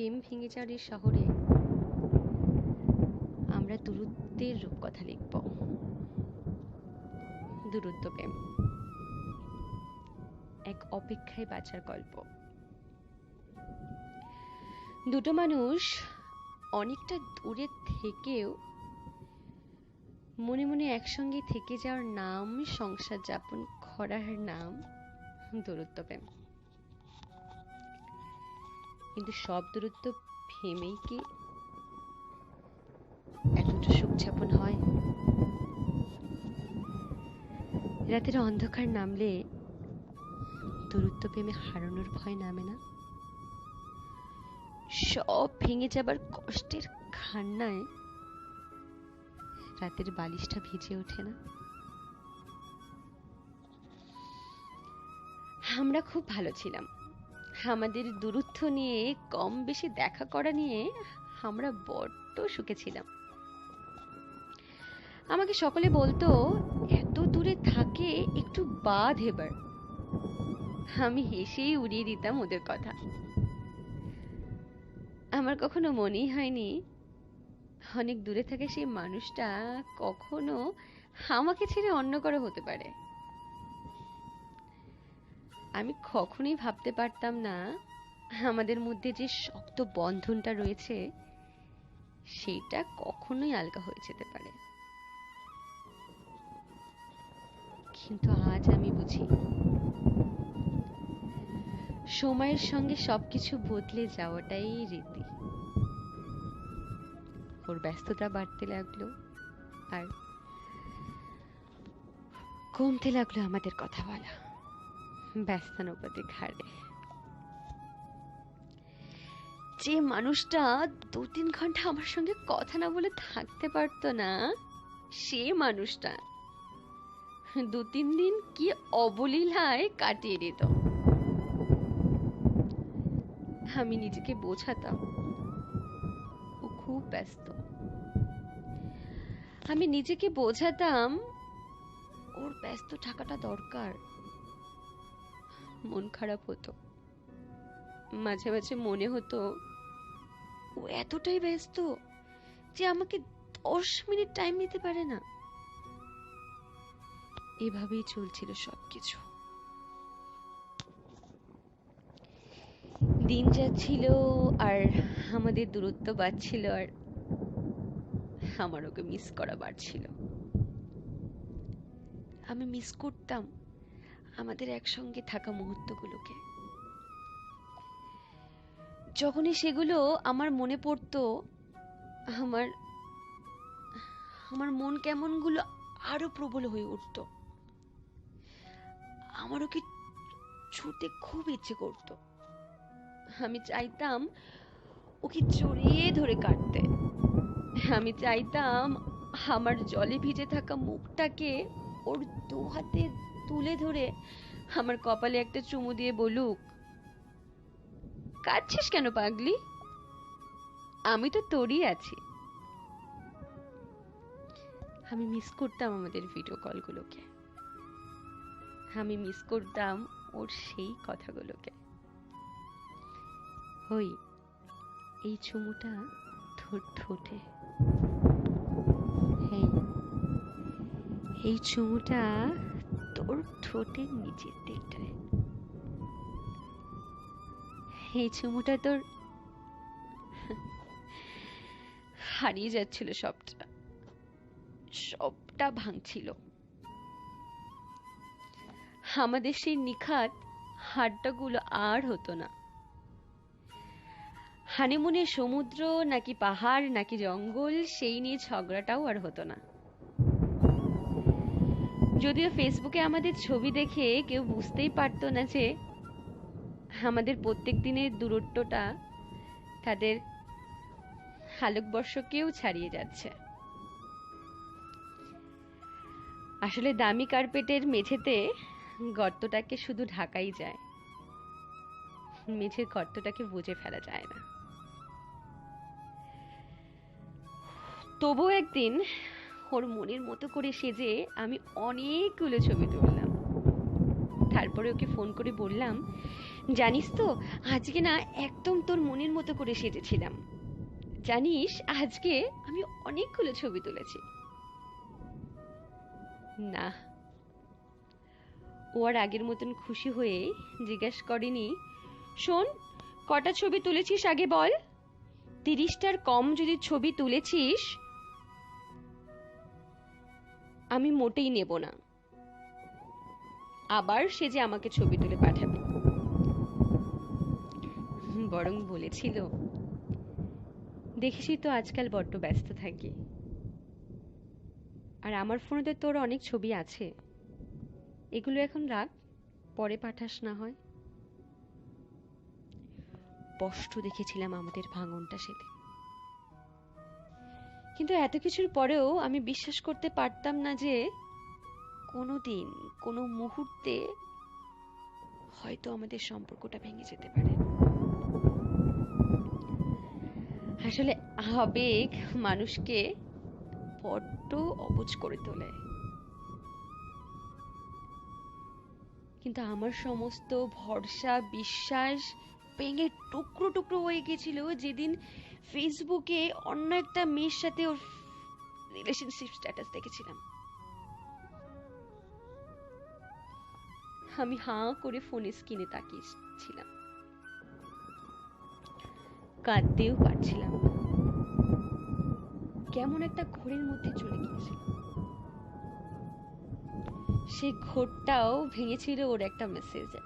প্রেম ভেঙে যাওয়ার এই শহরে আমরা দূরত্বের রূপকথা লিখব। দূরত্ব প্রেম, এক অপেক্ষায় বাঁচার গল্প। দুটো মানুষ অনেকটা দূরে থেকেও মনে মনে একসঙ্গে থেকে যাওয়ার নাম, সংসার যাপন করার নাম দূরত্ব প্রেম। কিন্তু সব দূরত্ব ভেবেই কি এতটা সুখ যাপন হয়? রাতের অন্ধকার নামলে দূরত্ব প্রেমে হারানোর ভয় নামে না? সব ভেঙে যাবার কষ্টের কান্নায় রাতের বালিশটা ভিজে ওঠে না? আমরা খুব ভালো ছিলাম। আমাদের দূরত্ব নিয়ে, কম বেশি দেখা করা নিয়ে আমরা বড্ড সুখে ছিলাম। আমাকে সকলে বলতো, এত দূরে থাকে একটু বাদ এবার। আমি হেসেই উড়িয়ে দিতাম ওদের কথা। আমার কখনো মনেই হয়নি অনেক দূরে থাকে সেই মানুষটা কখনো আমাকে ছেড়ে অন্য কারো হতে পারে। আমি কখনোই ভাবতে পারতাম না আমাদের মধ্যে যে শক্ত বন্ধনটা রয়েছে সেটা কখনোই আলগা হয়ে যেতে পারে। কিন্তু আজ আমি বুঝি, সময়ের সঙ্গে সবকিছু বদলে যাওয়াটাই রীতি। ওর ব্যস্ততা বাড়তে লাগলো আর কমতে লাগলো আমাদের কথা বলা ব্যস্তানুপাতিক হারে। যে মানুষটা 2-3 ঘন্টা আমার সঙ্গে কথা না বলে থাকতে পারতো না, সে মানুষটা 2-3 দিন কি অবলীলায় কাটিয়ে দিত। আমি নিজেকে বোঝাতাম ও খুব ব্যস্ত। আমি নিজেকে বোঝাতাম ওর ব্যস্ত থাকাটা দরকার। মন খারাপ হতো, মাঝে মাঝে মনে হতো ও এতটাই ব্যস্ত যে আমাকে 10 মিনিট টাইম নিতে পারে না। এভাবেই চলছিল সবকিছু। দিন যাচ্ছিল আর আমাদের দূরত্ব বাড়ছিল, আর আমার ওকে মিস করা বাড়ছিল। আমি মিস করতাম আমাদের একসঙ্গে থাকা মুহূর্তগুলোকে। যখনই সেগুলো আমার মনে পড়তো, আমার আমার মন কেমন গুলো আরো প্রবল হয়ে উঠত। আমার ওকে ছুতে খুব ইচ্ছে করত। আমি চাইতাম ওকে জড়িয়ে ধরে কাটতে। আমি চাইতাম আমার জলে ভিজে থাকা মুখটাকে ওর 2 হাতে তুলে ধরে আমার কপালে একটা চুমু দিয়ে বলুক, কাঁদছিস কেন পাগলি, আমি তো তোরই আছি। আমি মিস করতাম আমাদের ভিডিও কলগুলোকে। আমি মিস করতাম ওর সেই কথাগুলোকে। হই এই চুমুটা তোর ঠোঁটে, হ্যাঁ এই চুমুটা তোর ঠোঁটের নিচের দিকটায়, এই চুমুটা তোর। হারিয়ে যাচ্ছিল সবটা, সবটা ভাঙছিল। আমাদের সেই নিখাত হাড্ডাগুলো আর হতো না। হানিমুনে সমুদ্র নাকি পাহাড় নাকি জঙ্গল, সেই নিয়ে ঝগড়াটাও আর হতো না। যদিও ফেসবুকে আমাদের ছবি দেখে কেউ বুঝতেই পারতো না যে আমাদের প্রত্যেক দিনের দূরত্বটা তাদের আলোকবর্ষকেও ছাড়িয়ে যাচ্ছে। আসলে দামি কার্পেটের মেঝেতে গর্তটাকে শুধু ঢাকাই যায়, মেঝের গর্তটাকে বুঝে ফেলা যায় না। তবুও একদিন ওর মনের মতো করে সেজে আমি অনেকগুলো ছবি তুললাম। তারপরে ওকে ফোন করে বললাম, জানিস তো, আজকে না একদম তোর মনের মতো করে সেজেছিলাম। জানিস, আজকে আমি অনেকগুলো ছবি তুলেছি। না, ও আর আগের মতন খুশি হয়ে জিজ্ঞেস করেনি, শোন, কটা ছবি তুলেছিস আগে বল। 30টার কম যদি ছবি তুলেছিস আমি মোটেই নেব না। আবার সে যে আমাকে ছবি তুলে পাঠাবে। বরং বলেছিল, দেখিসই তো আজকাল বড্ড ব্যস্ত থাকি, আর আমার ফোনেতে তোর অনেক ছবি আছে, এগুলো এখন রাখ, পরে পাঠাস না হয়। স্পষ্ট দেখেছিলাম আমাদের ভাঙনটা সেদিন, কিন্তু এত কিছুর পরেও আমি বিশ্বাস করতে পারতাম না যে কোনোদিন, কোনো মুহূর্তে হয়তো আমাদের সম্পর্কটা ভেঙে যেতে পারে। আসলে আবেগ মানুষকে বড্ড অবুঝ করে তোলে। কিন্তু আমার সমস্ত ভরসা, বিশ্বাস ভেঙে টুকরো টুকরো হয়ে গেছিল যেদিন ফেসবুকে অন্য একটা মেয়ের সাথে ওর রিলেশনশিপ স্ট্যাটাস দেখেছিলাম। আমি হাঁ করে ফোনের স্ক্রিনে তাকিয়েছিলাম, কাঁদতেও পারছিলাম না। কেমন একটা ঘোরের মধ্যে চলে গিয়েছিলাম। সে ঘোরটাও ভেঙেছিল ওর একটা মেসেজে।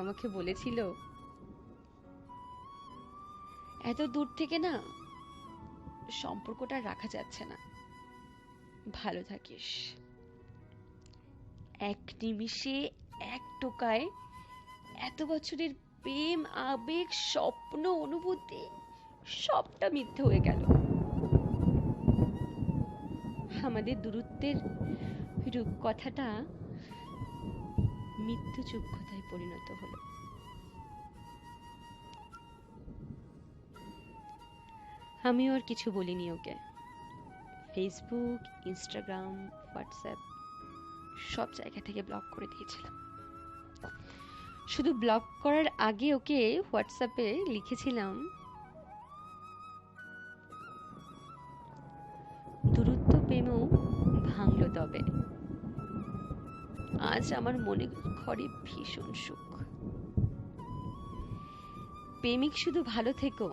আমাকে বলেছিল, এত দূর থেকে না সম্পর্কটা রাখা যাচ্ছে না, ভালো থাকিস। এক নিমিষে, এক টোকায় এত বছরের প্রেম, আবেগ, স্বপ্ন, অনুভূতি সবটা মিথ্যে হয়ে গেল। আমাদের দূরত্বের কথাটা মৃত্যু যোগ্যতায় পরিণত হলো। আমিও আর কিছু বলিনি ওকে। ফেসবুক, ইনস্টাগ্রাম, হোয়াটসঅ্যাপ সব জায়গা থেকে ব্লক করে দিয়েছিলাম। শুধু ব্লক করার আগে ওকে হোয়াটসঅ্যাপে লিখেছিলাম, দূরত্ব প্রেমও ভাঙলো তবে, আজ আমার মনে ঘরে ভীষণ সুখ। প্রেমিক শুধু ভালো থেকো,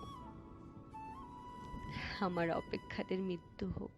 আমার অপেক্ষাদের মৃত্যু হোক।